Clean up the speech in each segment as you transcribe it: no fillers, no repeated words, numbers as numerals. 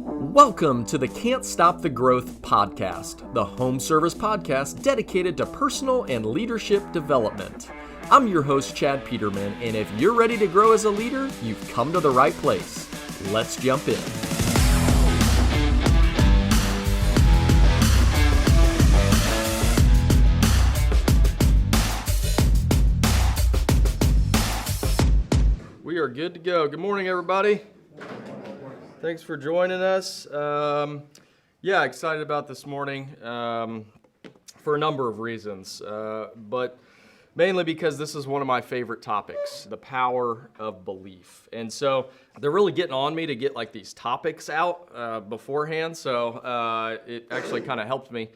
Welcome to the Can't Stop the Growth podcast, the home service podcast dedicated to personal and leadership development. I'm your host, Chad Peterman, and if you're ready to grow as a leader, you've come to the right place. Let's jump in. We are good to go. Good morning, everybody. Thanks for joining us. Excited about this morning for a number of reasons, but mainly because this is one of my favorite topics, the power of belief. And so they're really getting on me to get like these topics out beforehand, so it actually kind of helped me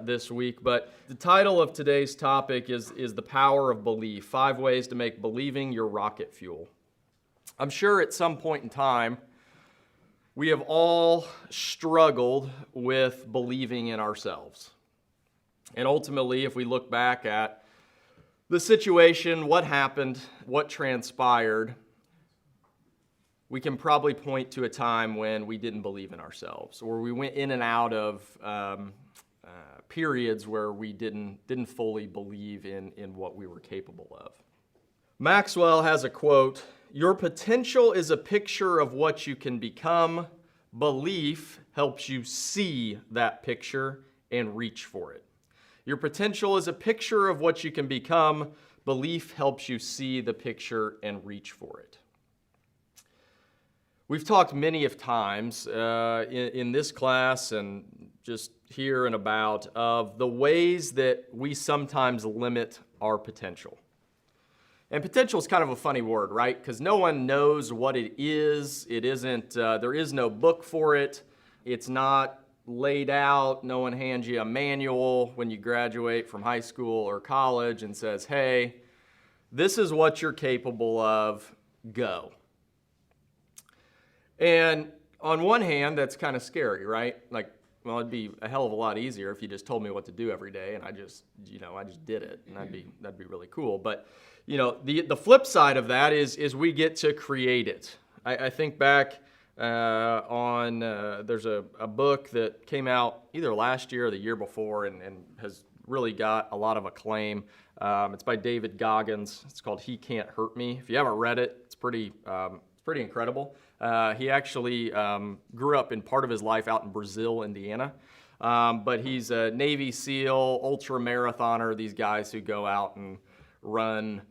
this week. But the title of today's topic is the power of belief, 5 ways to make believing your rocket fuel. I'm sure at some point in time, we have all struggled with believing in ourselves. And ultimately, if we look back at the situation, what happened, what transpired, we can probably point to a time when we didn't believe in ourselves, or we went in and out of periods where we didn't fully believe in what we were capable of. Maxwell has a quote, "Your potential is a picture of what you can become. Belief helps you see that picture and reach for it." Your potential is a picture of what you can become. Belief helps you see the picture and reach for it. We've talked many of times in this class and just here and about of the ways that we sometimes limit our potential. And potential is kind of a funny word, right? Because no one knows what it is. It isn't, there is no book for it. It's not laid out. No one hands you a manual when you graduate from high school or college and says, hey, this is what you're capable of, go. And on one hand, that's kind of scary, right? Like, well, it'd be a hell of a lot easier if you just told me what to do every day and I just did it, and that'd be really cool. But the flip side of that is we get to create it. I think back on there's a book that came out either last year or the year before and has really got a lot of acclaim. It's by David Goggins. It's called He Can't Hurt Me. If you haven't read it, it's pretty incredible. He actually grew up in part of his life out in Brazil, Indiana. But he's a Navy SEAL, ultra marathoner, these guys who go out and run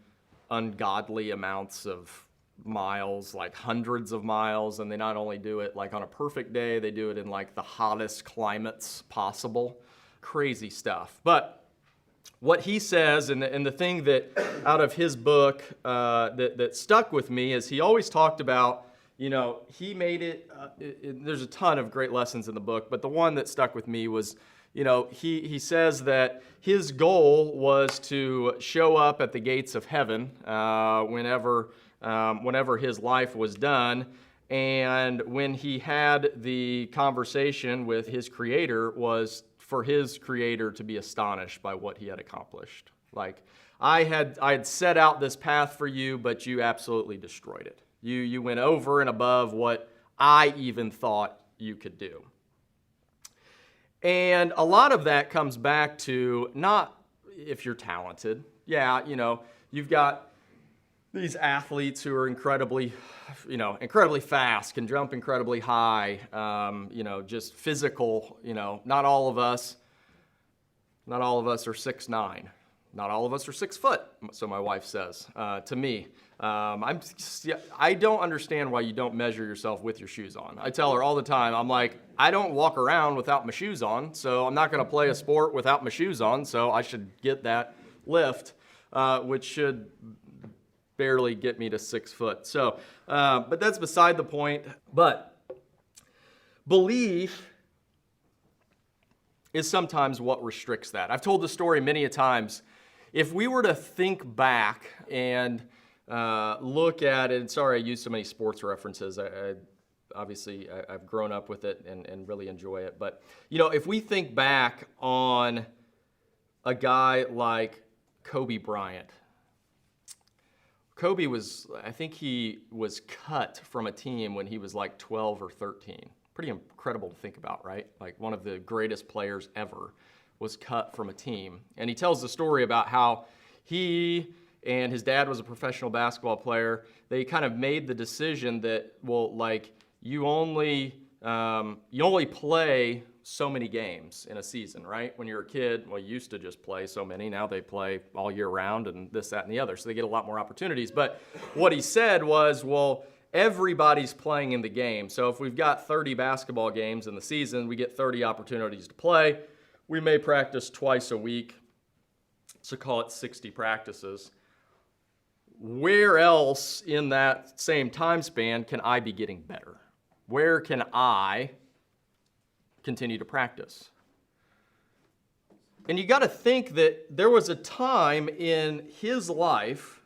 ungodly amounts of miles, like hundreds of miles, and they not only do it like on a perfect day, they do it in like the hottest climates possible. Crazy stuff. But what he says, and the thing that out of his book that stuck with me is he always talked about, he made it, there's a ton of great lessons in the book, but the one that stuck with me was, he says that his goal was to show up at the gates of heaven whenever his life was done. And when he had the conversation with his creator was for his creator to be astonished by what he had accomplished. Like, I had set out this path for you, but you absolutely destroyed it. You went over and above what I even thought you could do. And a lot of that comes back to not if you're talented. Yeah, you've got these athletes who are incredibly fast, can jump incredibly high, just physical, not all of us are 6'9". Not all of us are 6 foot, so my wife says to me. I don't understand why you don't measure yourself with your shoes on. I tell her all the time, I'm like, I don't walk around without my shoes on, so I'm not going to play a sport without my shoes on, so I should get that lift, which should barely get me to 6 foot. So, but that's beside the point. But belief is sometimes what restricts that. I've told the story many a times. If we were to think back and look at it, sorry I use so many sports references, I've grown up with it and really enjoy it, but if we think back on a guy like Kobe Bryant, Kobe I think he was cut from a team when he was like 12 or 13. Pretty incredible to think about, right? Like one of the greatest players ever was cut from a team. And he tells the story about how he and his dad was a professional basketball player. They kind of made the decision that, well, like you only play so many games in a season, right? When you're a kid, well, you used to just play so many. Now they play all year round and this, that, and the other. So they get a lot more opportunities. But what he said was, well, everybody's playing in the game. So if we've got 30 basketball games in the season, we get 30 opportunities to play. We may practice twice a week, so call it 60 practices. Where else in that same time span can I be getting better? Where can I continue to practice? And you got to think that there was a time in his life.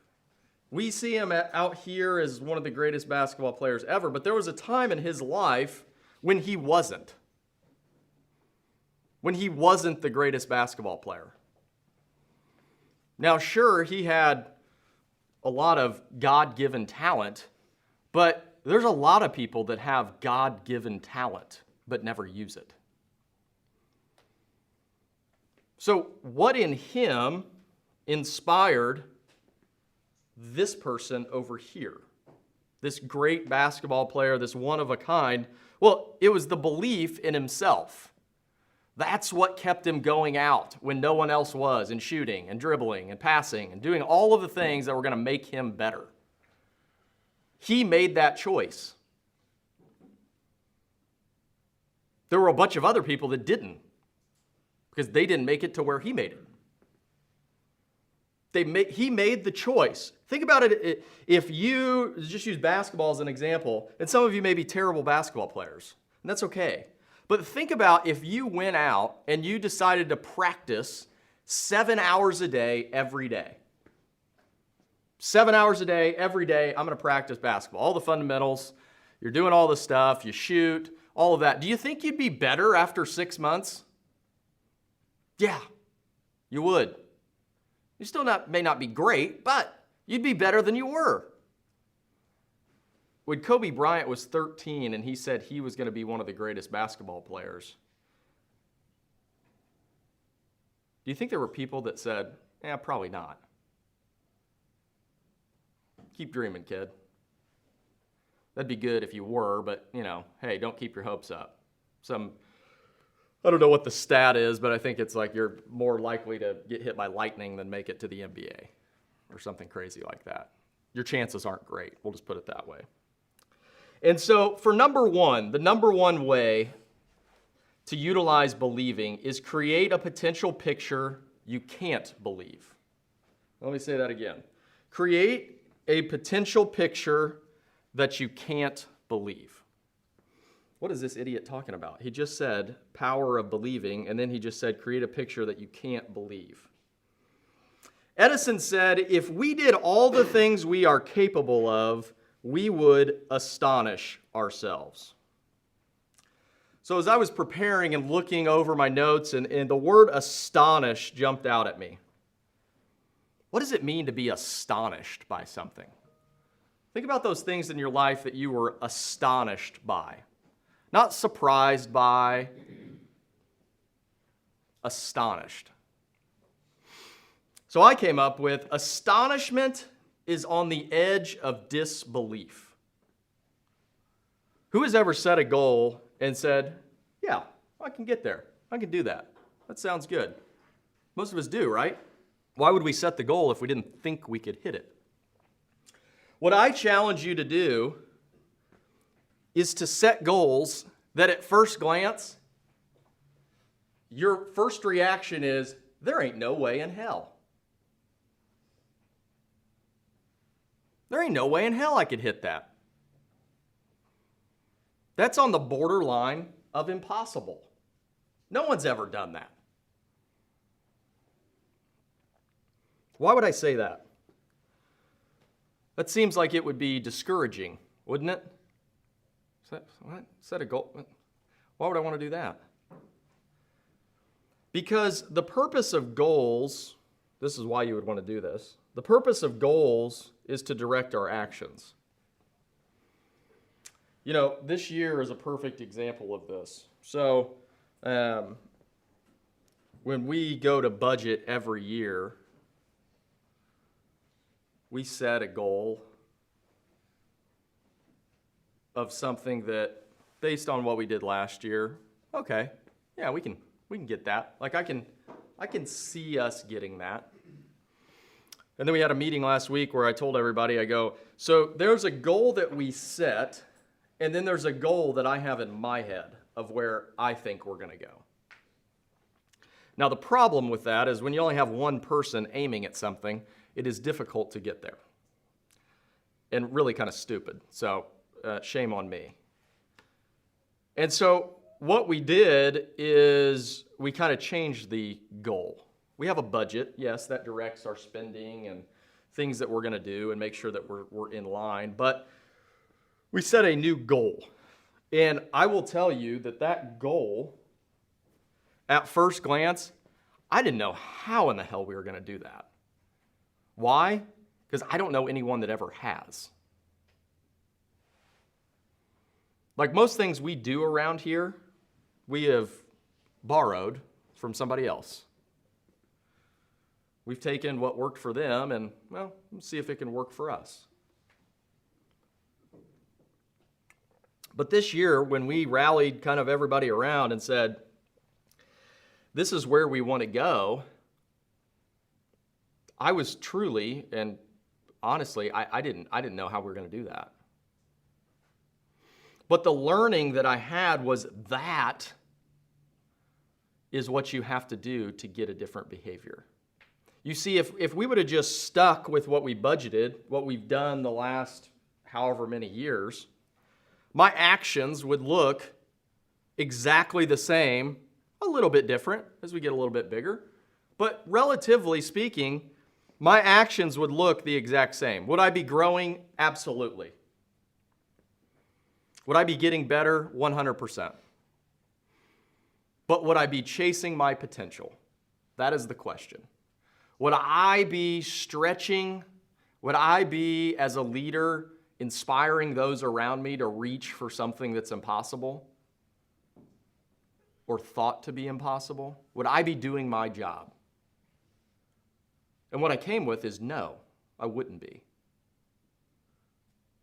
We see him out here as one of the greatest basketball players ever, but there was a time in his life when he wasn't. When he wasn't the greatest basketball player. Now, sure, he had a lot of God-given talent, but there's a lot of people that have God-given talent but never use it. So what in him inspired this person over here? This great basketball player, this one of a kind? Well, it was the belief in himself. That's what kept him going out when no one else was, and shooting and dribbling and passing and doing all of the things that were going to make him better. He made that choice. There were a bunch of other people that didn't, because they didn't make it to where he made it. He made the choice. Think about it. If you just use basketball as an example, and some of you may be terrible basketball players, and that's okay. But think about if you went out and you decided to practice 7 hours a day every day. 7 hours a day, every day, I'm going to practice basketball. All the fundamentals, you're doing all the stuff, you shoot, all of that. Do you think you'd be better after 6 months? Yeah, you would. You still may not be great, but you'd be better than you were. When Kobe Bryant was 13 and he said he was going to be one of the greatest basketball players, do you think there were people that said, probably not? Keep dreaming, kid. That'd be good if you were, but, hey, don't keep your hopes up. I don't know what the stat is, but I think it's like you're more likely to get hit by lightning than make it to the NBA or something crazy like that. Your chances aren't great. We'll just put it that way. And so for number one, the number one way to utilize believing is create a potential picture you can't believe. Let me say that again. Create a potential picture that you can't believe. What is this idiot talking about? He just said power of believing, and then he just said create a picture that you can't believe. Edison said, if we did all the things we are capable of, we would astonish ourselves. So as I was preparing and looking over my notes, and the word astonish jumped out at me. What does it mean to be astonished by something? Think about those things in your life that you were astonished by. Not surprised by, astonished. So I came up with astonishment is on the edge of disbelief. Who has ever set a goal and said, yeah, I can get there. I can do that. That sounds good. Most of us do, right? Why would we set the goal if we didn't think we could hit it? What I challenge you to do is to set goals that at first glance, your first reaction is, there ain't no way in hell. There ain't no way in hell I could hit that. That's on the borderline of impossible. No one's ever done that. Why would I say that? That seems like it would be discouraging, wouldn't it? Set a goal. Why would I want to do that? Because the purpose of goals, this is why you would want to do this. The purpose of goals is to direct our actions. This year is a perfect example of this. So, when we go to budget every year, we set a goal of something that, based on what we did last year, okay, yeah, we can get that. Like I can see us getting that. And then we had a meeting last week where I told everybody, I go, so there's a goal that we set, and then there's a goal that I have in my head of where I think we're going to go. Now, the problem with that is when you only have one person aiming at something, it is difficult to get there. And really kind of stupid. So, shame on me. And so, what we did is we kind of changed the goal. We have a budget, yes, that directs our spending and things that we're going to do and make sure that we're in line. But we set a new goal. And I will tell you that goal, at first glance, I didn't know how in the hell we were going to do that. Why? Because I don't know anyone that ever has. Like most things we do around here, we have borrowed from somebody else. We've taken what worked for them and, well, let's see if it can work for us. But this year, when we rallied kind of everybody around and said, this is where we want to go, I was truly, and honestly, I didn't know how we were going to do that. But the learning that I had was that is what you have to do to get a different behavior. You see, if we would have just stuck with what we budgeted, what we've done the last however many years, my actions would look exactly the same, a little bit different as we get a little bit bigger. But relatively speaking, my actions would look the exact same. Would I be growing? Absolutely. Would I be getting better? 100%. But would I be chasing my potential? That is the question. Would I be stretching? Would I be, as a leader, inspiring those around me to reach for something that's impossible or thought to be impossible? Would I be doing my job? And what I came with is no, I wouldn't be.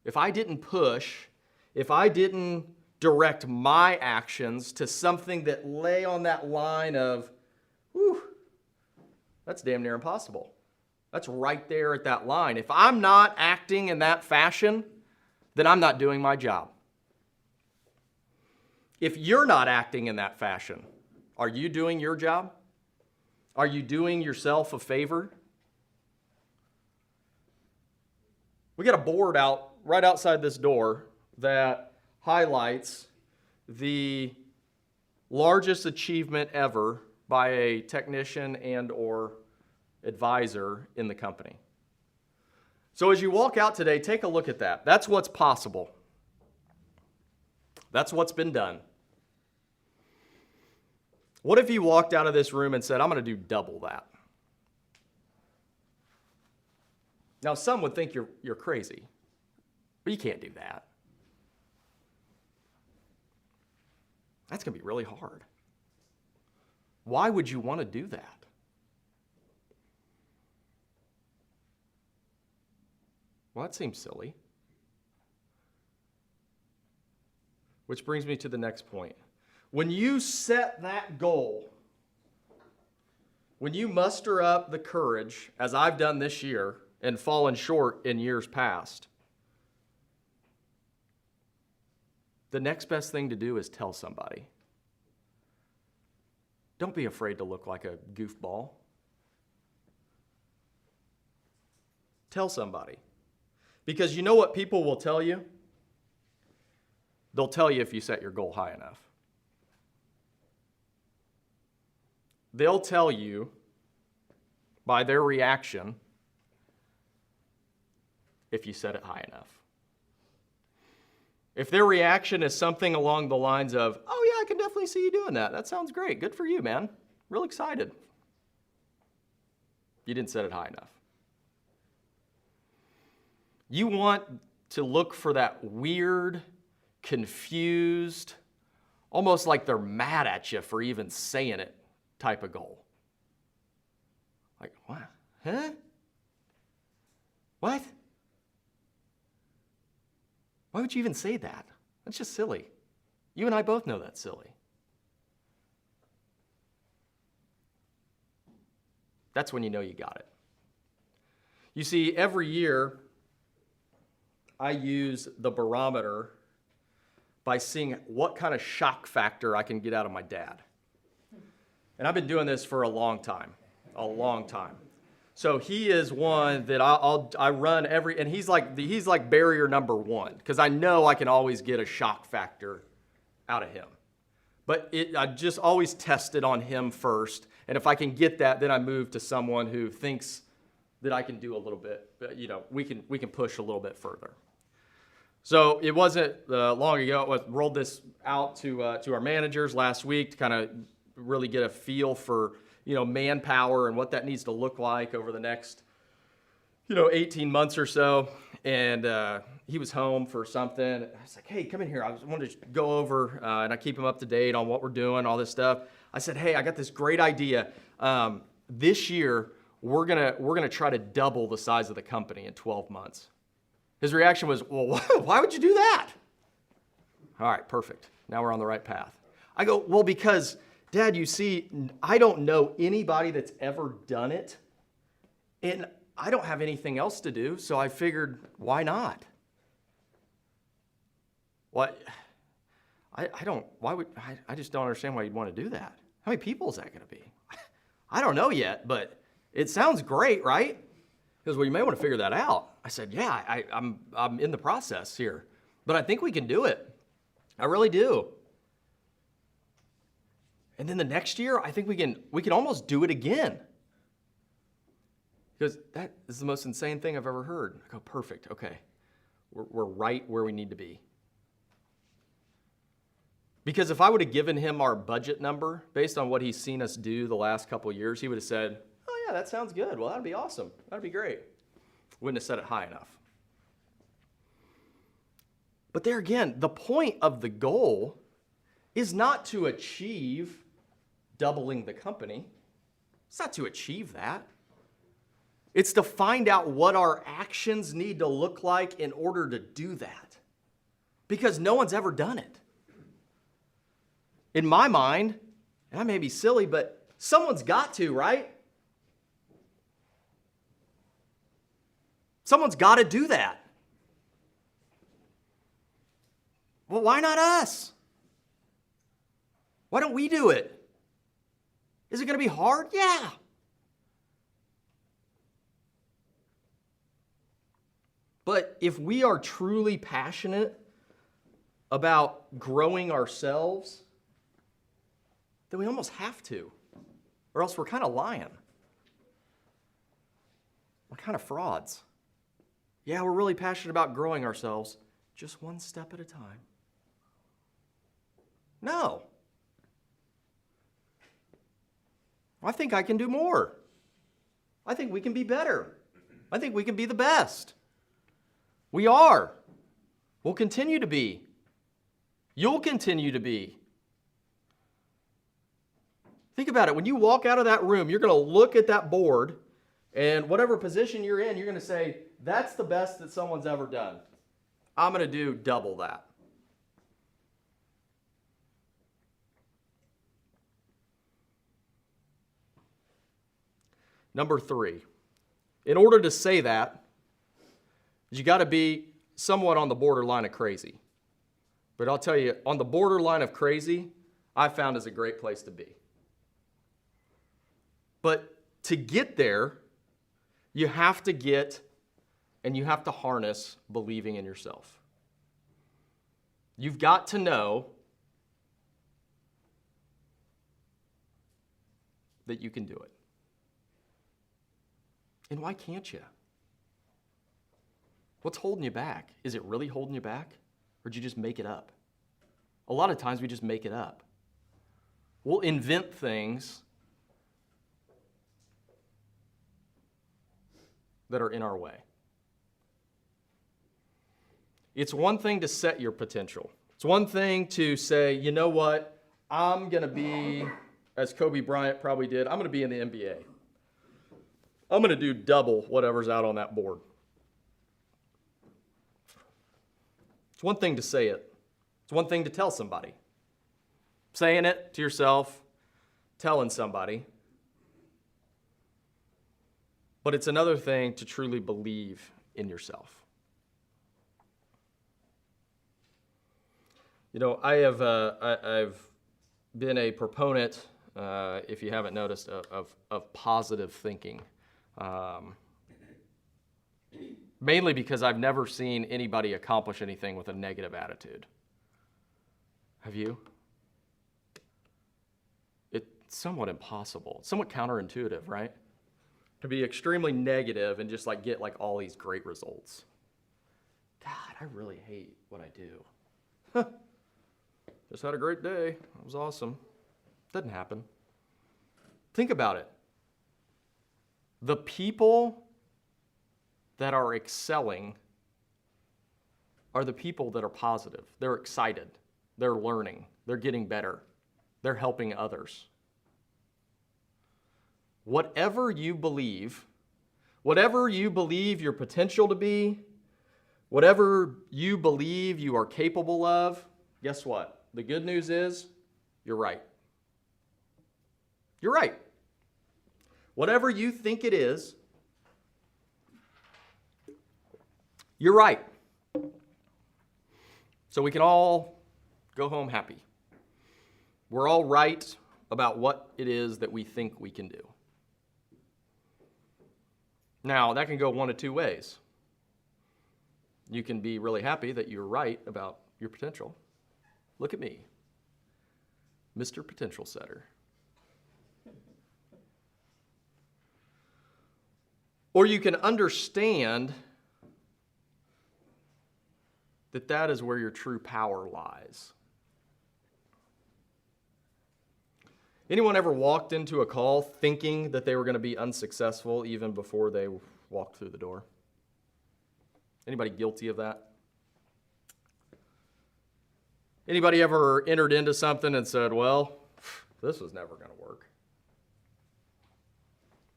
If I didn't push, if I didn't direct my actions to something that lay on that line of, whew, that's damn near impossible. That's right there at that line. If I'm not acting in that fashion, then I'm not doing my job. If you're not acting in that fashion, are you doing your job? Are you doing yourself a favor? We got a board out right outside this door that highlights the largest achievement ever by a technician and or advisor in the company. So as you walk out today, take a look at that. That's what's possible. That's what's been done. What if you walked out of this room and said, I'm going to do double that? Now, some would think you're crazy, but you can't do that. That's going to be really hard. Why would you want to do that? Well, that seems silly. Which brings me to the next point. When you set that goal, when you muster up the courage, as I've done this year and fallen short in years past, the next best thing to do is tell somebody. Don't be afraid to look like a goofball. Tell somebody. Because you know what people will tell you? They'll tell you if you set your goal high enough. They'll tell you by their reaction if you set it high enough. If their reaction is something along the lines of, oh yeah, I can definitely see you doing that. That sounds great. Good for you, man. Real excited. You didn't set it high enough. You want to look for that weird, confused, almost like they're mad at you for even saying it type of goal. Like, what? Huh? What? Why would you even say that? That's just silly. You and I both know that's silly. That's when you know you got it. You see, every year I use the barometer by seeing what kind of shock factor I can get out of my dad. And I've been doing this for a long time. So he is one that I run every, and he's like barrier number one, because I know I can always get a shock factor out of him. But I just always test it on him first, and if I can get that, then I move to someone who thinks that I can do a little bit. We can push a little bit further. So it wasn't long ago. I rolled this out to our managers last week to kind of really get a feel for manpower and what that needs to look like over the next 18 months or so. And he was home for something. I was like, hey, come in here. I wanted to go over and I keep him up to date on what we're doing, all this stuff. I said, hey, I got this great idea. This year we're gonna try to double the size of the company in 12 months. His reaction was, well, why would you do that? All right, perfect. Now we're on the right path. I go, well, because Dad, you see, I don't know anybody that's ever done it, and I don't have anything else to do, so I figured, why not? What? I just don't understand why you'd want to do that. How many people is that going to be? I don't know yet, but it sounds great, right? He goes, well, you may want to figure that out. I said, yeah, I'm in the process here, but I think we can do it. I really do. And then the next year, I think we can almost do it again. Because that is the most insane thing I've ever heard. I go, perfect, okay. We're right where we need to be. Because if I would have given him our budget number based on what he's seen us do the last couple of years, he would have said, oh yeah, that sounds good. Well, that'd be awesome. That'd be great. Wouldn't have set it high enough. But there again, the point of the goal is not to achieve doubling the company. It's not to achieve that. It's to find out what our actions need to look like in order to do that. Because no one's ever done it. In my mind, and I may be silly, but someone's got to, right? Someone's got to do that. Well, why not us? Why don't we do it? Is it going to be hard? Yeah. But if we are truly passionate about growing ourselves, then we almost have to, or else we're kind of lying. We're kind of frauds. Yeah, we're really passionate about growing ourselves, just one step at a time. No. I think I can do more. I think we can be better. I think we can be the best. We are. We'll continue to be. You'll continue to be. Think about it. When you walk out of that room, you're going to look at that board, and whatever position you're in, you're going to say, that's the best that someone's ever done. I'm going to do double that. Number 3, in order to say that, you got to be somewhat on the borderline of crazy. But I'll tell you, on the borderline of crazy, I found is a great place to be. But to get there, you have to get and you have to harness believing in yourself. You've got to know that you can do it. And why can't you? What's holding you back? Is it really holding you back? Or did you just make it up? A lot of times we just make it up. We'll invent things that are in our way. It's one thing to set your potential. It's one thing to say, you know what, I'm going to be, as Kobe Bryant probably did, I'm going to be in the NBA. I'm going to do double whatever's out on that board. It's one thing to say it. It's one thing to tell somebody. Saying it to yourself, telling somebody. But it's another thing to truly believe in yourself. You know, I've been a proponent, if you haven't noticed, of positive thinking. Mainly because I've never seen anybody accomplish anything with a negative attitude. Have you? It's somewhat impossible. It's somewhat counterintuitive, right? To be extremely negative and just get all these great results. God, I really hate what I do. Just had a great day. It was awesome. Doesn't happen. Think about it. The people that are excelling are the people that are positive. They're excited. They're learning. They're getting better. They're helping others. Whatever you believe your potential to be, whatever you believe you are capable of, guess what? The good news is, you're right. You're right. Whatever you think it is, you're right. So we can all go home happy. We're all right about what it is that we think we can do. Now, that can go one of two ways. You can be really happy that you're right about your potential. Look at me, Mr. Potential Setter. Or you can understand that that is where your true power lies. Anyone ever walked into a call thinking that they were going to be unsuccessful even before they walked through the door? Anybody guilty of that? Anybody ever entered into something and said, well, this was never going to work?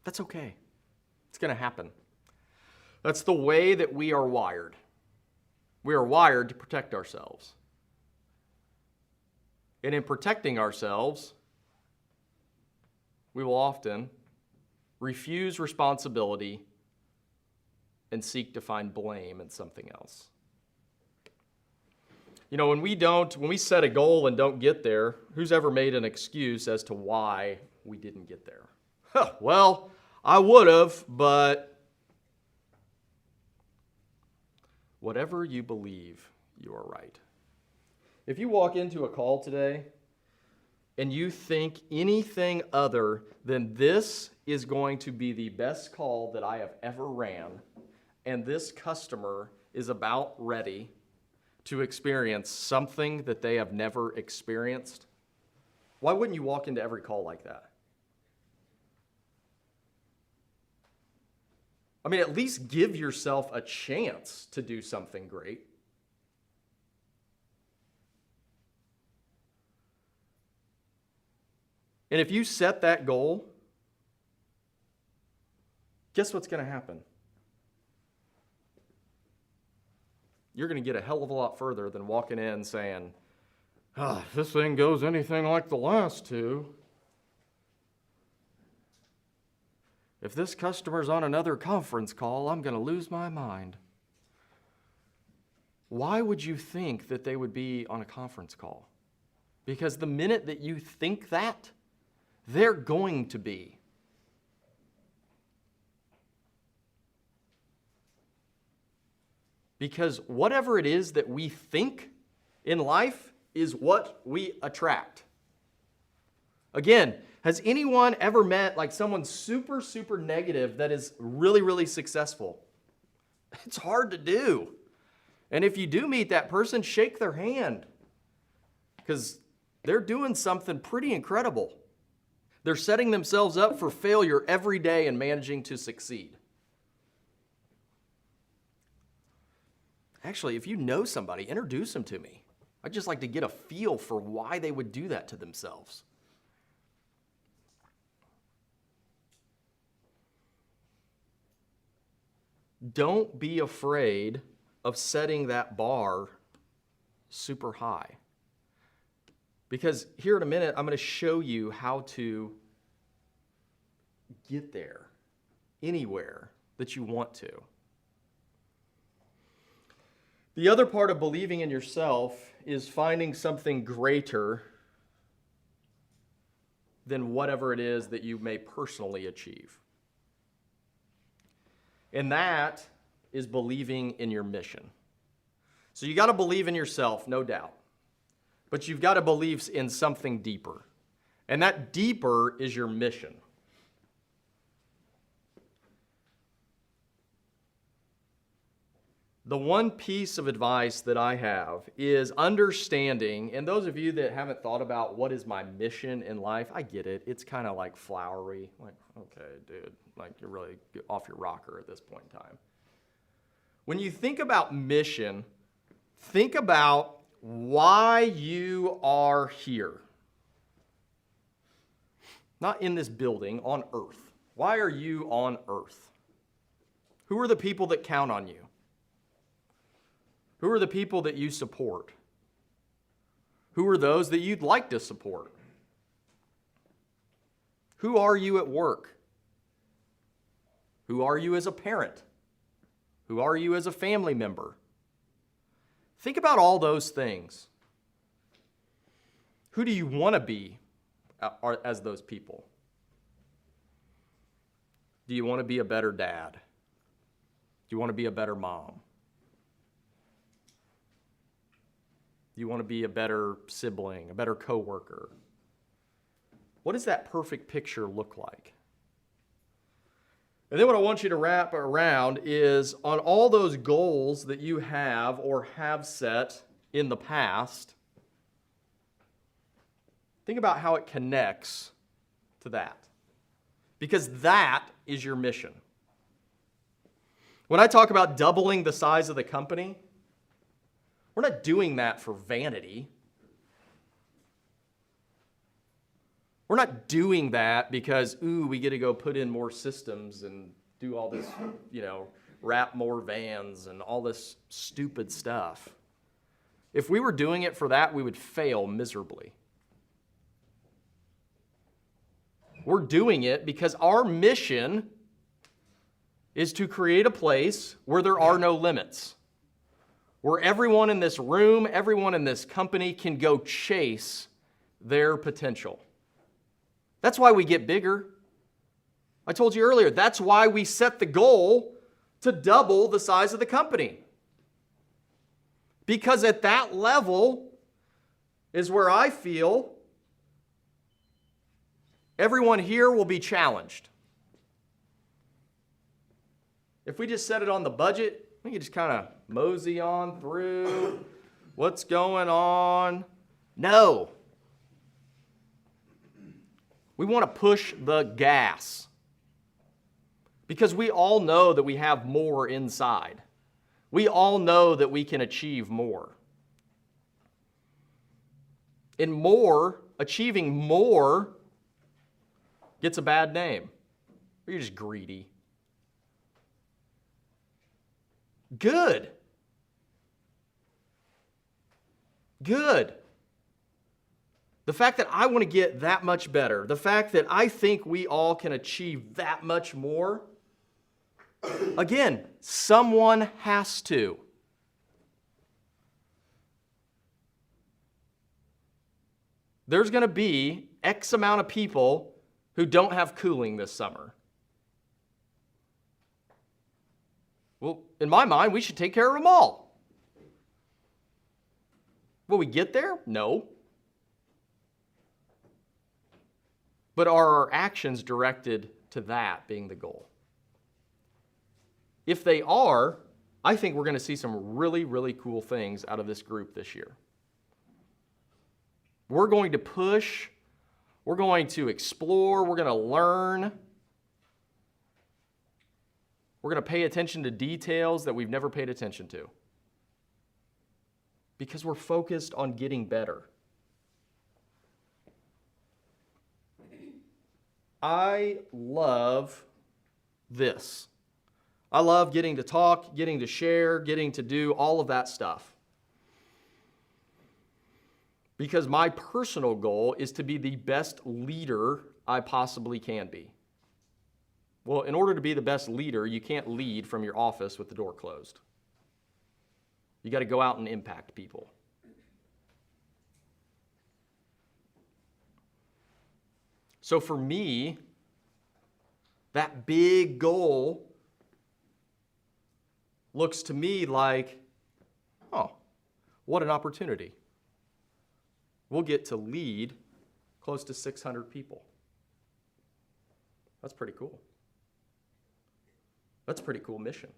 That's okay. It's going to happen. That's the way that we are wired. We are wired to protect ourselves. And in protecting ourselves, we will often refuse responsibility and seek to find blame in something else. You know, when we set a goal and don't get there, who's ever made an excuse as to why we didn't get there? Well, I would have, but whatever you believe, you are right. If you walk into a call today and you think anything other than this is going to be the best call that I have ever ran, and this customer is about ready to experience something that they have never experienced, why wouldn't you walk into every call like that? I mean, at least give yourself a chance to do something great. And if you set that goal, guess what's going to happen? You're going to get a hell of a lot further than walking in saying, if this thing goes anything like the last two, if this customer's on another conference call, I'm going to lose my mind. Why would you think that they would be on a conference call? Because the minute that you think that, they're going to be. Because whatever it is that we think in life is what we attract. Again, has anyone ever met someone super, super negative that is really, really successful? It's hard to do. And if you do meet that person, shake their hand. Because they're doing something pretty incredible. They're setting themselves up for failure every day and managing to succeed. Actually, if you know somebody, introduce them to me. I'd just like to get a feel for why they would do that to themselves. Don't be afraid of setting that bar super high. Because here in a minute, I'm going to show you how to get there anywhere that you want to. The other part of believing in yourself is finding something greater than whatever it is that you may personally achieve. And that is believing in your mission. So you got to believe in yourself, no doubt. But you've got to believe in something deeper. And that deeper is your mission. The one piece of advice that I have is understanding, and those of you that haven't thought about what is my mission in life, I get it. It's kind of like flowery. Like, okay, dude, like you're really off your rocker at this point in time. When you think about mission, think about why you are here. Not in this building, on earth. Why are you on earth? Who are the people that count on you? Who are the people that you support? Who are those that you'd like to support? Who are you at work? Who are you as a parent? Who are you as a family member? Think about all those things. Who do you want to be as those people? Do you want to be a better dad? Do you want to be a better mom? Do you want to be a better sibling, a better coworker? What does that perfect picture look like? And then what I want you to wrap around is on all those goals that you have or have set in the past, think about how it connects to that. Because that is your mission. When I talk about doubling the size of the company, we're not doing that for vanity. We're not doing that because, we get to go put in more systems and do all this, wrap more vans and all this stupid stuff. If we were doing it for that, we would fail miserably. We're doing it because our mission is to create a place where there are no limits. Where everyone in this room, everyone in this company can go chase their potential. That's why we get bigger. I told you earlier, that's why we set the goal to double the size of the company. Because at that level is where I feel everyone here will be challenged. If we just set it on the budget, we can just kind of mosey on through what's going on. No. We want to push the gas because we all know that we have more inside. We all know that we can achieve more. And achieving more gets a bad name. You're just greedy. Good. The fact that I want to get that much better, the fact that I think we all can achieve that much more, again, someone has to. There's going to be X amount of people who don't have cooling this summer. Well, in my mind, we should take care of them all. Will we get there? No. But are our actions directed to that being the goal? If they are, I think we're going to see some really, really cool things out of this group this year. We're going to push, we're going to explore, we're going to learn. We're going to pay attention to details that we've never paid attention to. because we're focused on getting better. I love this. I love getting to talk, getting to share, getting to do all of that stuff. Because my personal goal is to be the best leader I possibly can be. Well, in order to be the best leader, you can't lead from your office with the door closed. You got to go out and impact people. So for me, that big goal looks to me like, oh, what an opportunity. We'll get to lead close to 600 people. That's pretty cool. That's a pretty cool mission.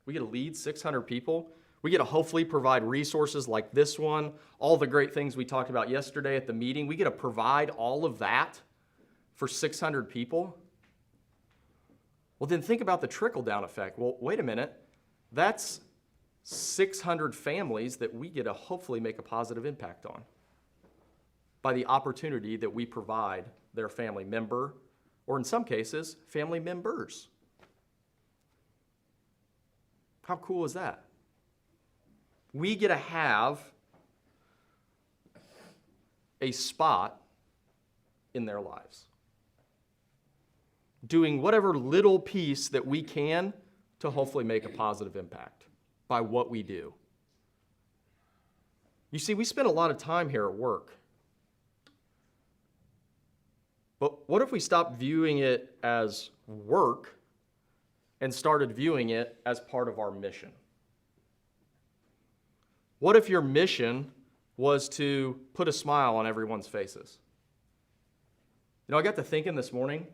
We get to lead 600 people. We get to hopefully provide resources like this one, all the great things we talked about yesterday at the meeting. We get to provide all of that for 600 people. Well, then think about the trickle-down effect. Well, wait a minute. That's 600 families that we get to hopefully make a positive impact on by the opportunity that we provide their family member, or in some cases, family members. How cool is that? We get to have a spot in their lives, doing whatever little piece that we can to hopefully make a positive impact by what we do. You see, we spend a lot of time here at work. But what if we stopped viewing it as work and started viewing it as part of our mission? What if your mission was to put a smile on everyone's faces? You know, I got to thinking this morning.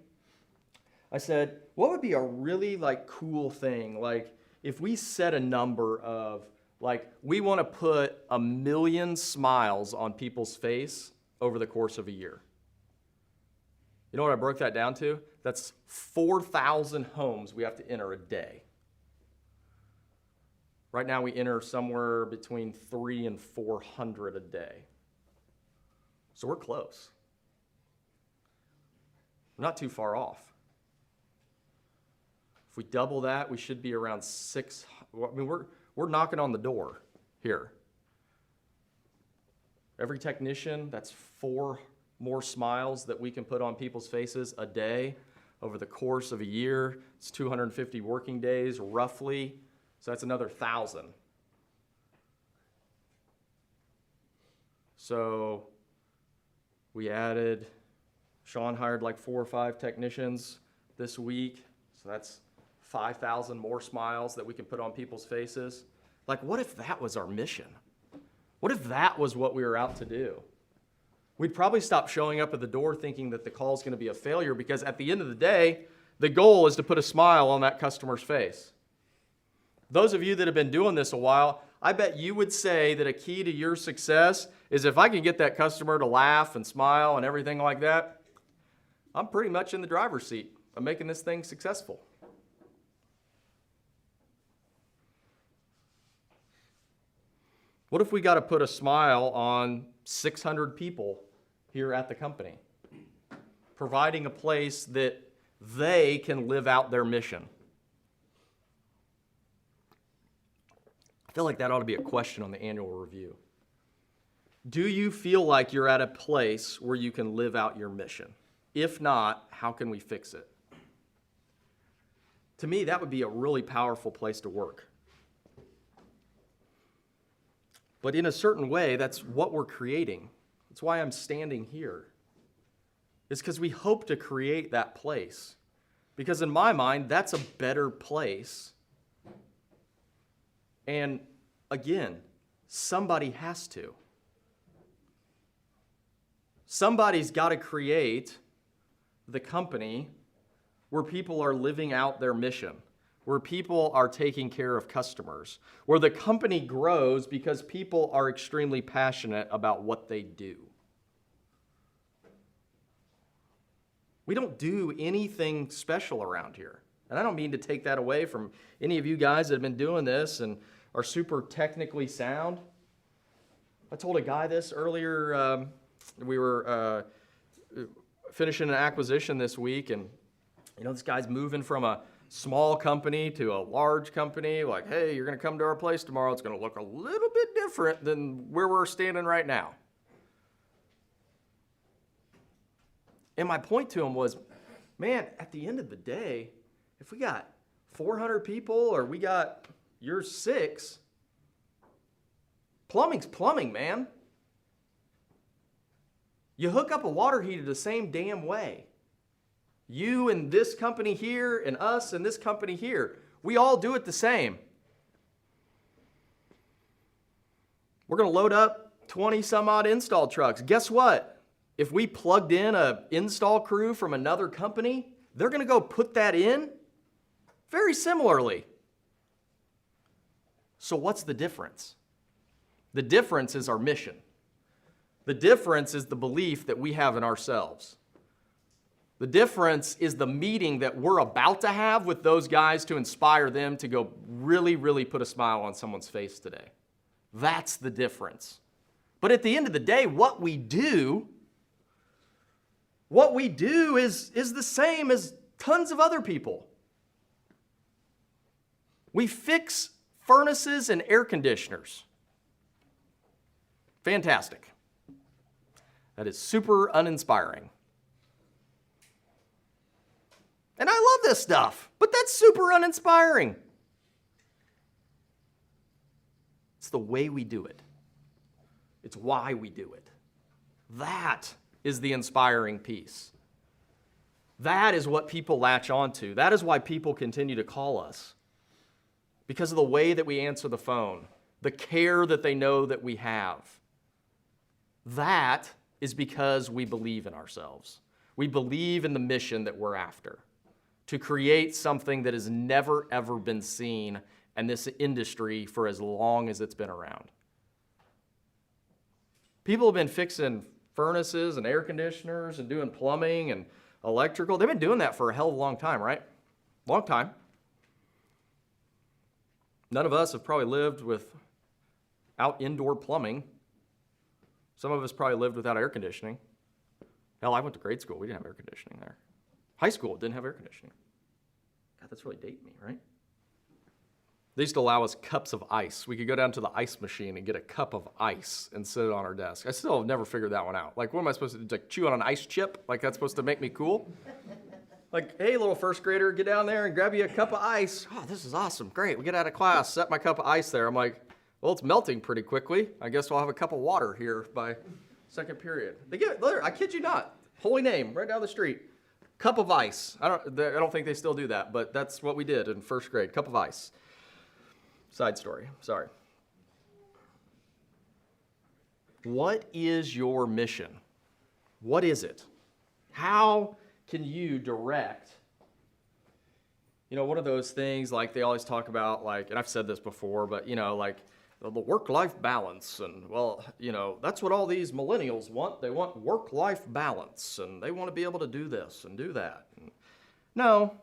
I said, what would be a really cool thing? Like if we set a number of we want to put 1 million smiles on people's face over the course of a year. You know what I broke that down to? That's 4,000 homes we have to enter a day. Right now we enter somewhere between 300 and 400 a day. So we're close. We're not too far off. If we double that, we should be around 6. I mean, we're knocking on the door here. Every technician, that's 4 more smiles that we can put on people's faces a day over the course of a year. It's 250 working days, roughly. So that's another 1,000. So we added, Sean hired 4 or 5 technicians this week. So that's 5,000 more smiles that we can put on people's faces. What if that was our mission? What if that was what we were out to do? We'd probably stop showing up at the door thinking that the call is going to be a failure, because at the end of the day, the goal is to put a smile on that customer's face. Those of you that have been doing this a while, I bet you would say that a key to your success is if I can get that customer to laugh and smile and everything like that, I'm pretty much in the driver's seat of making this thing successful. What if we got to put a smile on 600 people here at the company, providing a place that they can live out their mission? I feel like that ought to be a question on the annual review. Do you feel like you're at a place where you can live out your mission? If not, how can we fix it? To me, that would be a really powerful place to work. But in a certain way, that's what we're creating. That's why I'm standing here. It's because we hope to create that place. Because in my mind, that's a better place. And again, somebody has to. Somebody's got to create the company where people are living out their mission, where people are taking care of customers, where the company grows because people are extremely passionate about what they do. We don't do anything special around here. And I don't mean to take that away from any of you guys that have been doing this and are super technically sound. I told a guy this earlier. We were finishing an acquisition this week, and this guy's moving from a small company to a large company. Like, hey, you're going to come to our place tomorrow. It's going to look a little bit different than where we're standing right now. And my point to him was, man, at the end of the day, if we got 400 people or we got your 6, plumbing's plumbing, man. You hook up a water heater the same damn way. You and this company here and us and this company here, we all do it the same. We're going to load up 20 some odd install trucks. Guess what? If we plugged in an install crew from another company, they're going to go put that in very similarly. So what's the difference? The difference is our mission. The difference is the belief that we have in ourselves. The difference is the meeting that we're about to have with those guys to inspire them to go really, really put a smile on someone's face today. That's the difference. But at the end of the day, what we do is the same as tons of other people. We fix furnaces and air conditioners. Fantastic. That is super uninspiring. And I love this stuff, but that's super uninspiring. It's the way we do it. It's why we do it. That is the inspiring piece. That is what people latch onto. That is why people continue to call us. Because of the way that we answer the phone, the care that they know that we have. That is because we believe in ourselves. We believe in the mission that we're after. To create something that has never, ever been seen in this industry for as long as it's been around. People have been fixing furnaces and air conditioners and doing plumbing and electrical. They've been doing that for a hell of a long time, right? Long time. None of us have probably lived without indoor plumbing. Some of us probably lived without air conditioning. Hell, I went to grade school. We didn't have air conditioning there. High school didn't have air conditioning. God, that's really dating me, right? They used to allow us cups of ice. We could go down to the ice machine and get a cup of ice and sit it on our desk. I still have never figured that one out. Like, what am I supposed to do? Like, chew on an ice chip? Like, that's supposed to make me cool? Like, hey, little first grader, get down there and grab you a cup of ice. Oh, this is awesome. Great. We get out of class, set my cup of ice there. I'm like, well, it's melting pretty quickly. I guess we'll have a cup of water here by second period. They get it. I kid you not. Holy name, right down the street. Cup of ice. I don't think they still do that, but that's what we did in first grade. Cup of ice. Side story. Sorry. What is your mission? What is it? How can you direct? One of those things like they always talk about, like, and I've said this before, but like the work-life balance, and that's what all these millennials want. They want work-life balance, and they want to be able to do this and do that. No.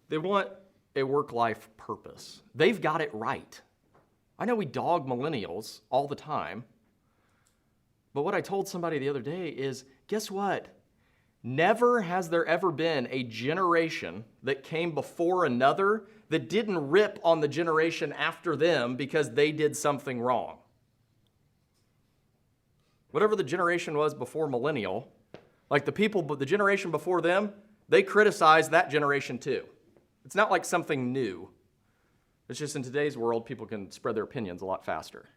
They want a work-life purpose. They've got it right. I know we dog millennials all the time, but what I told somebody the other day is, guess what? Never has there ever been a generation that came before another that didn't rip on the generation after them because they did something wrong. Whatever the generation was before millennial, like the generation before them, they criticized that generation too. It's not like something new. It's just in today's world, people can spread their opinions a lot faster.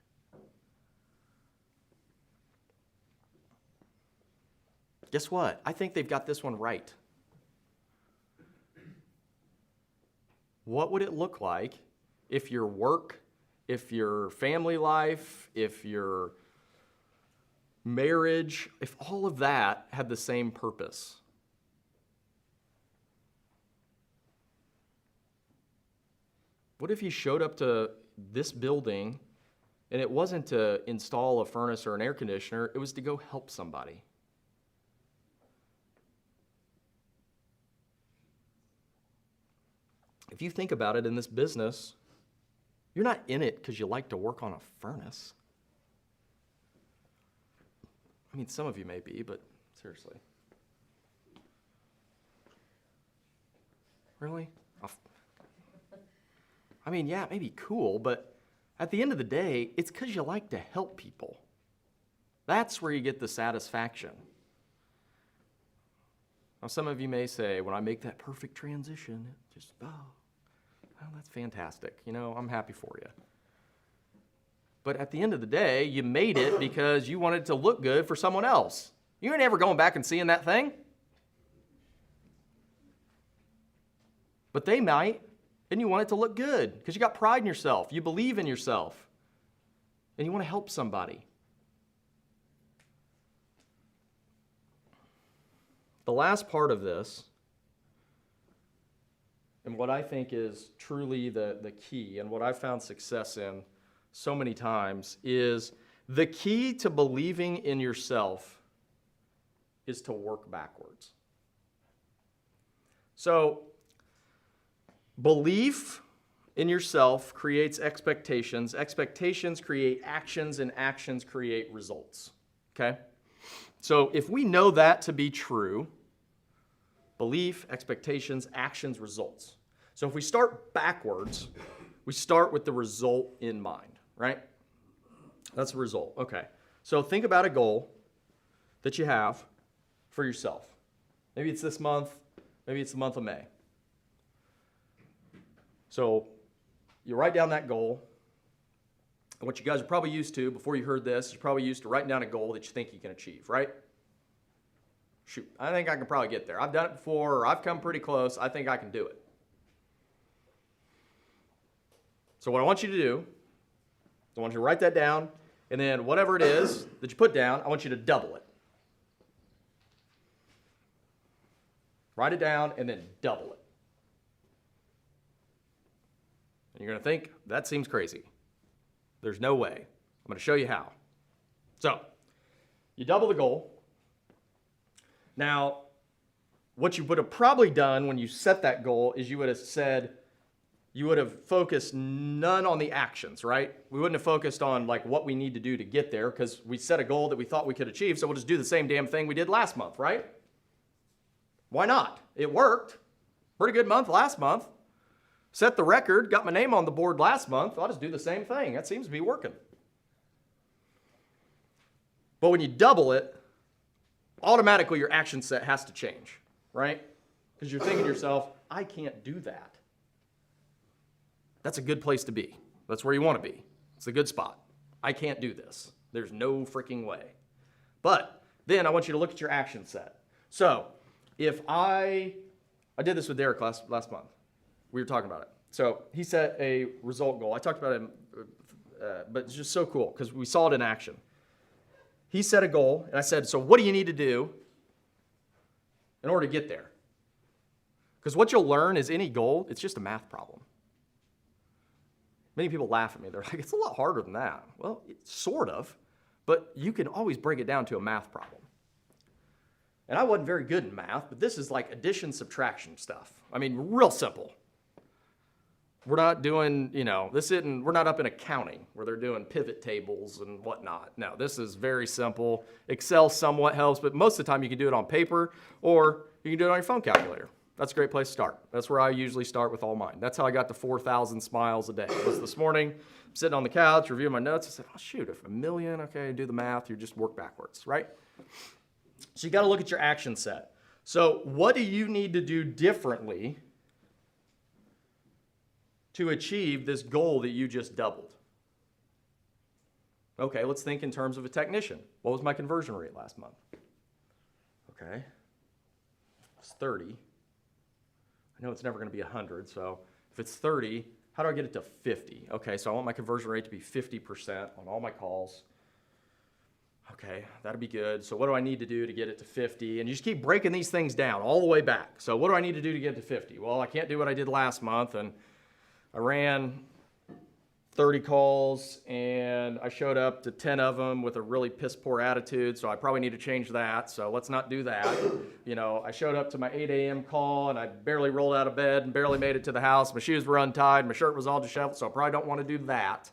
Guess what? I think they've got this one right. What would it look like if your work, if your family life, if your marriage, if all of that had the same purpose? What if you showed up to this building and it wasn't to install a furnace or an air conditioner, it was to go help somebody? If you think about it in this business, You're not in it because you like to work on a furnace. I mean, some of you may be, but seriously. Really? I mean, yeah, it may be cool, but at the end of the day, it's because you like to help people. That's where you get the satisfaction. Now, some of you may say, when I make that perfect transition, it just, well, that's fantastic. You know, I'm happy for you. But at the end of the day, you made it because you wanted to look good for someone else. You ain't ever going back and seeing that thing. But they might, and you want it to look good because you got pride in yourself. You believe in yourself, and you want to help somebody. The last part of this, and what I think is truly the key, and what I've found success in so many times, is the key to believing in yourself is to work backwards. So, belief in yourself creates expectations. Expectations create actions, and actions create results. Okay? So if we know that to be true, belief, expectations, actions, results. So if we start backwards, we start with the result in mind, right? That's the result. Okay. So think about a goal that you have for yourself. Maybe it's this month. Maybe it's the month of May. So you write down that goal. And what you guys are probably used to before you heard this, you're probably used to writing down a goal that you think you can achieve, right? Shoot, I think I can probably get there. I've done it before, or I've come pretty close. I think I can do it. So what I want you to do, I want you to write that down, and then whatever it is that you put down, I want you to double it. Write it down and then double it. And you're going to think, that seems crazy. There's no way. I'm going to show you how. So, you double the goal. Now, what you would have probably done when you set that goal is you would have said, you would have focused none on the actions, right? We wouldn't have focused on like what we need to do to get there because we set a goal that we thought we could achieve, so we'll just do the same damn thing we did last month, right? Why not? It worked. Pretty good month last month. Set the record, got my name on the board last month. I'll just do the same thing. That seems to be working. But when you double it, automatically your action set has to change, right? Because you're thinking to yourself, I can't do that. That's a good place to be. That's where you want to be. It's a good spot. I can't do this. There's no freaking way. But then I want you to look at your action set. So if I did this with Derek last month. We were talking about it. So he set a result goal. I talked about him, but it's just so cool because we saw it in action. He set a goal, and I said, so what do you need to do in order to get there? Because what you'll learn is any goal, it's just a math problem. Many people laugh at me. They're like, it's a lot harder than that. Well, it's sort of, but you can always break it down to a math problem. And I wasn't very good in math, but this is like addition, subtraction stuff. I mean, real simple. We're not doing, we're not up in accounting where they're doing pivot tables and whatnot. No, this is very simple. Excel somewhat helps, but most of the time you can do it on paper or you can do it on your phone calculator. That's a great place to start. That's where I usually start with all mine. That's how I got to 4,000 smiles a day. It was this morning, I'm sitting on the couch, reviewing my notes. I said, oh, shoot, if 1 million, okay, do the math. You just work backwards, right? So you got to look at your action set. So what do you need to do differently to achieve this goal that you just doubled? Okay, let's think in terms of a technician. What was my conversion rate last month? Okay, it's 30. I know it's never going to be 100, so if it's 30, how do I get it to 50? Okay, so I want my conversion rate to be 50% on all my calls. Okay, that'll be good. So what do I need to do to get it to 50? And you just keep breaking these things down all the way back. So what do I need to do to get to 50? Well, I can't do what I did last month, and I ran 30 calls, and I showed up to 10 of them with a really piss poor attitude, so I probably need to change that, so let's not do that. I showed up to my 8 a.m. call, and I barely rolled out of bed and barely made it to the house. My shoes were untied, my shirt was all disheveled, so I probably don't want to do that.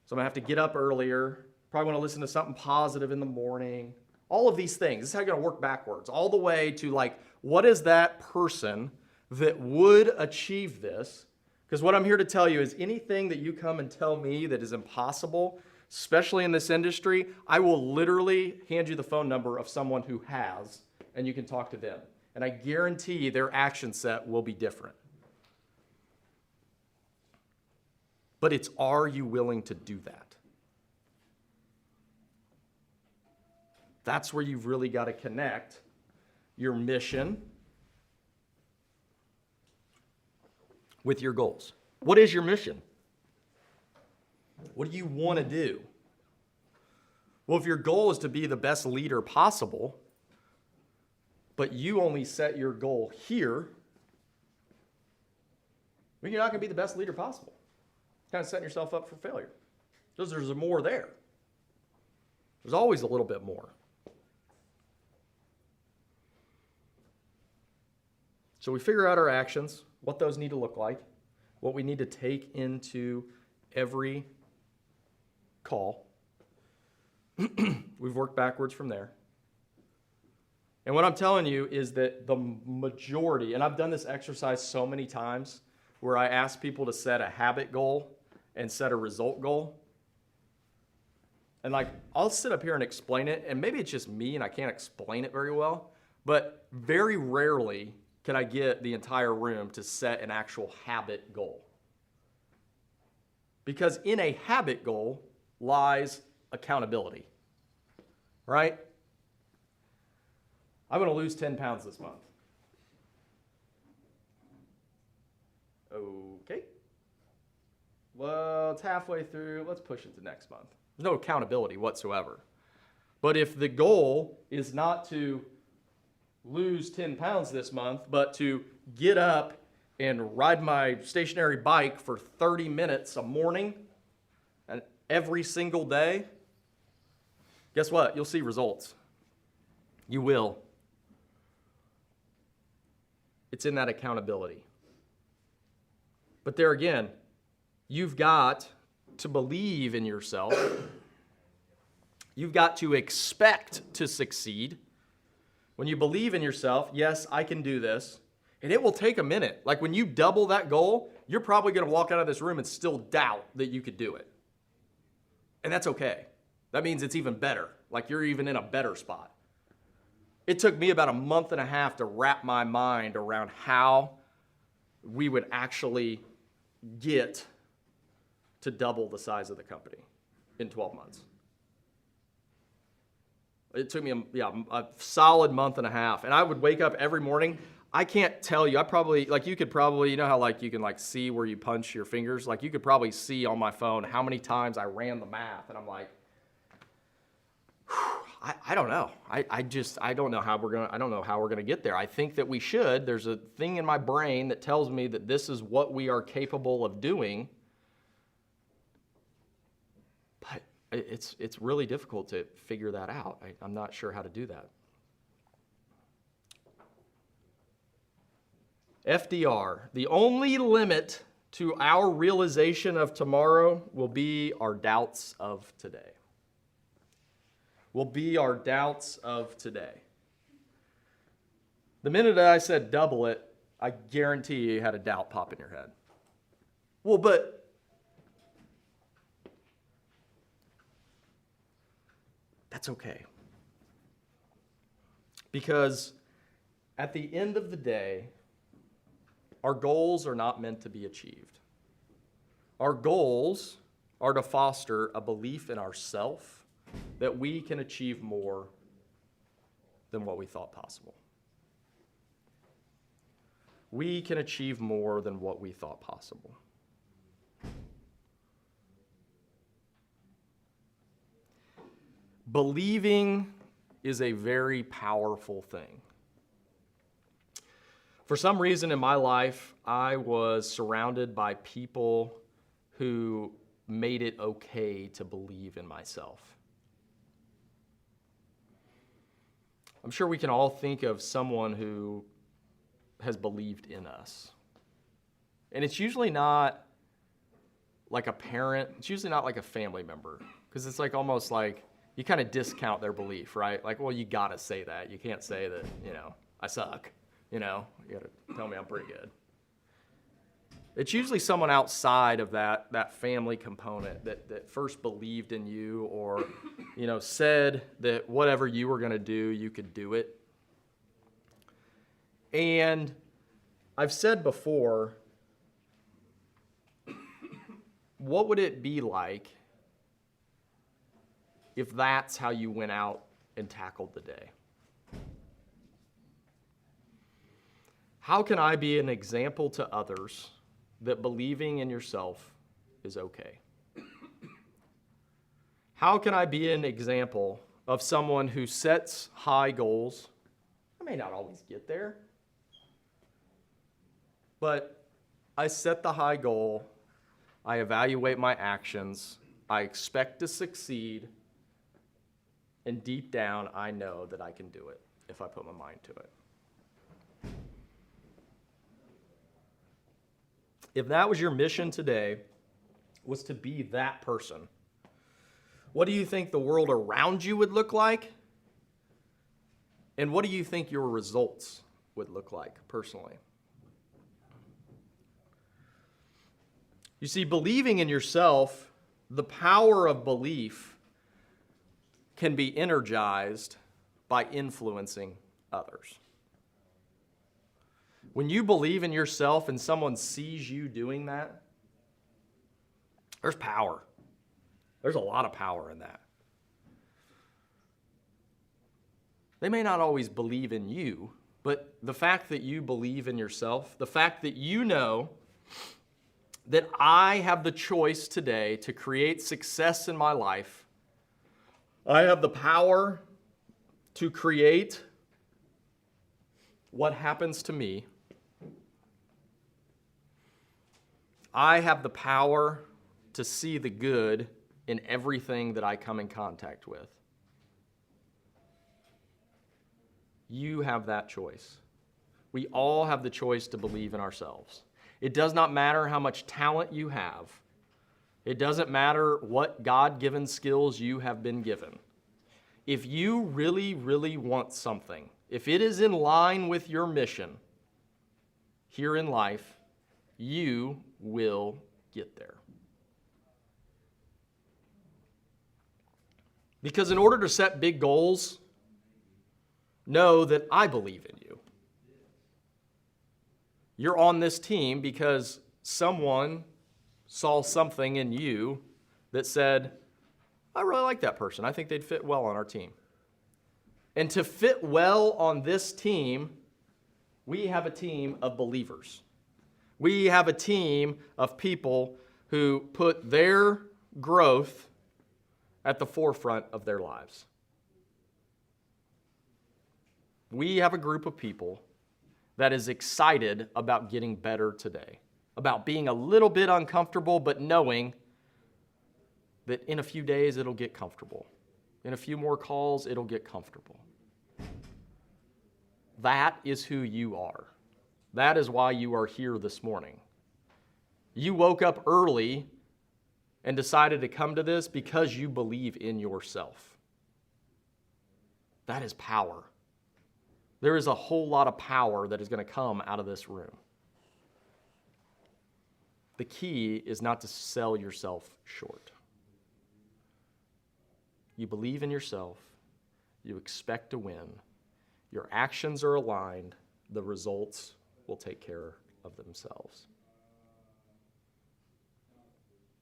So I'm going to have to get up earlier, probably want to listen to something positive in the morning. All of these things, this is how you're going to work backwards, all the way to what is that person that would achieve this? Because what I'm here to tell you is anything that you come and tell me that is impossible, especially in this industry, I will literally hand you the phone number of someone who has, and you can talk to them. And I guarantee their action set will be different. But it's, are you willing to do that? That's where you've really got to connect your mission with your goals. What is your mission? What do you want to do? Well, if your goal is to be the best leader possible, but you only set your goal here, then you're not going to be the best leader possible. Kind of setting yourself up for failure. Because there's more there. There's always a little bit more. So we figure out our actions, what those need to look like, what we need to take into every call. We've worked backwards from there. And what I'm telling you is that the majority, and I've done this exercise so many times, where I ask people to set a habit goal and set a result goal. And I'll sit up here and explain it, and maybe it's just me and I can't explain it very well, but very rarely can I get the entire room to set an actual habit goal? Because in a habit goal lies accountability, right? I'm going to lose 10 pounds this month. Okay. Well, it's halfway through. Let's push it to next month. There's no accountability whatsoever. But if the goal is not to lose 10 pounds this month, but to get up and ride my stationary bike for 30 minutes a morning and every single day, guess what? You'll see results. You will. It's in that accountability. But there again, you've got to believe in yourself. You've got to expect to succeed. When you believe in yourself, yes, I can do this, and it will take a minute. When you double that goal, you're probably going to walk out of this room and still doubt that you could do it. And that's okay. That means it's even better. You're even in a better spot. It took me about a month and a half to wrap my mind around how we would actually get to double the size of the company in 12 months. It took me a solid month and a half. And I would wake up every morning. I can't tell you. I probably, you could probably, you know how you can see where you punch your fingers? You could probably see on my phone how many times I ran the math. And I'm like, I don't know. I don't know how we're going to get there. I think that we should. There's a thing in my brain that tells me that this is what we are capable of doing. But it's really difficult to figure that out. I'm not sure how to do that. FDR, the only limit to our realization of tomorrow will be our doubts of today. Will be our doubts of today. The minute that I said double it, I guarantee you had a doubt pop in your head. Well, but that's okay. Because at the end of the day, our goals are not meant to be achieved. Our goals are to foster a belief in ourselves that we can achieve more than what we thought possible. We can achieve more than what we thought possible. Believing is a very powerful thing. For some reason in my life, I was surrounded by people who made it okay to believe in myself? I'm sure we can all think of someone who has believed in us. And it's usually not like a parent. It's usually not like a family member, because it's like almost like you kind of discount their belief, right? Like, well, you got to say that. You can't say that, I suck. You got to tell me I'm pretty good. It's usually someone outside of that family component that first believed in you, or, said that whatever you were going to do, you could do it. And I've said before, what would it be like if that's how you went out and tackled the day? How can I be an example to others that believing in yourself is okay? How can I be an example of someone who sets high goals? I may not always get there, but I set the high goal, I evaluate my actions, I expect to succeed, and deep down I know that I can do it if I put my mind to it. If that was your mission today, was to be that person, what do you think the world around you would look like? And what do you think your results would look like personally? You see, believing in yourself, the power of belief can be energized by influencing others. When you believe in yourself and someone sees you doing that, there's power. There's a lot of power in that. They may not always believe in you, but the fact that you believe in yourself, the fact that you know that I have the choice today to create success in my life, I have the power to create what happens to me. I have the power to see the good in everything that I come in contact with. You have that choice. We all have the choice to believe in ourselves. It does not matter how much talent you have. It doesn't matter what God-given skills you have been given. If you really, really want something, if it is in line with your mission here in life, you will get there. Because in order to set big goals, know that I believe in you. You're on this team because someone saw something in you that said, I really like that person. I think they'd fit well on our team. And to fit well on this team, we have a team of believers. We have a team of people who put their growth at the forefront of their lives. We have a group of people that is excited about getting better today, about being a little bit uncomfortable, but knowing that in a few days it'll get comfortable. In a few more calls, it'll get comfortable. That is who you are. That is why you are here this morning. You woke up early and decided to come to this because you believe in yourself. That is power. There is a whole lot of power that is going to come out of this room. The key is not to sell yourself short. You believe in yourself. You expect to win. Your actions are aligned. The results will take care of themselves.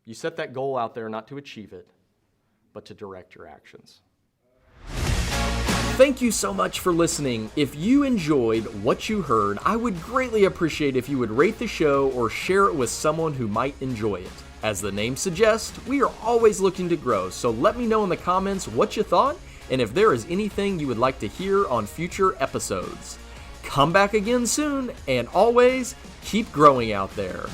You set that goal out there not to achieve it, but to direct your actions. Thank you so much for listening. If you enjoyed what you heard, I would greatly appreciate if you would rate the show or share it with someone who might enjoy it. As the name suggests, we are always looking to grow, so let me know in the comments what you thought and if there is anything you would like to hear on future episodes. Come back again soon, and always keep growing out there.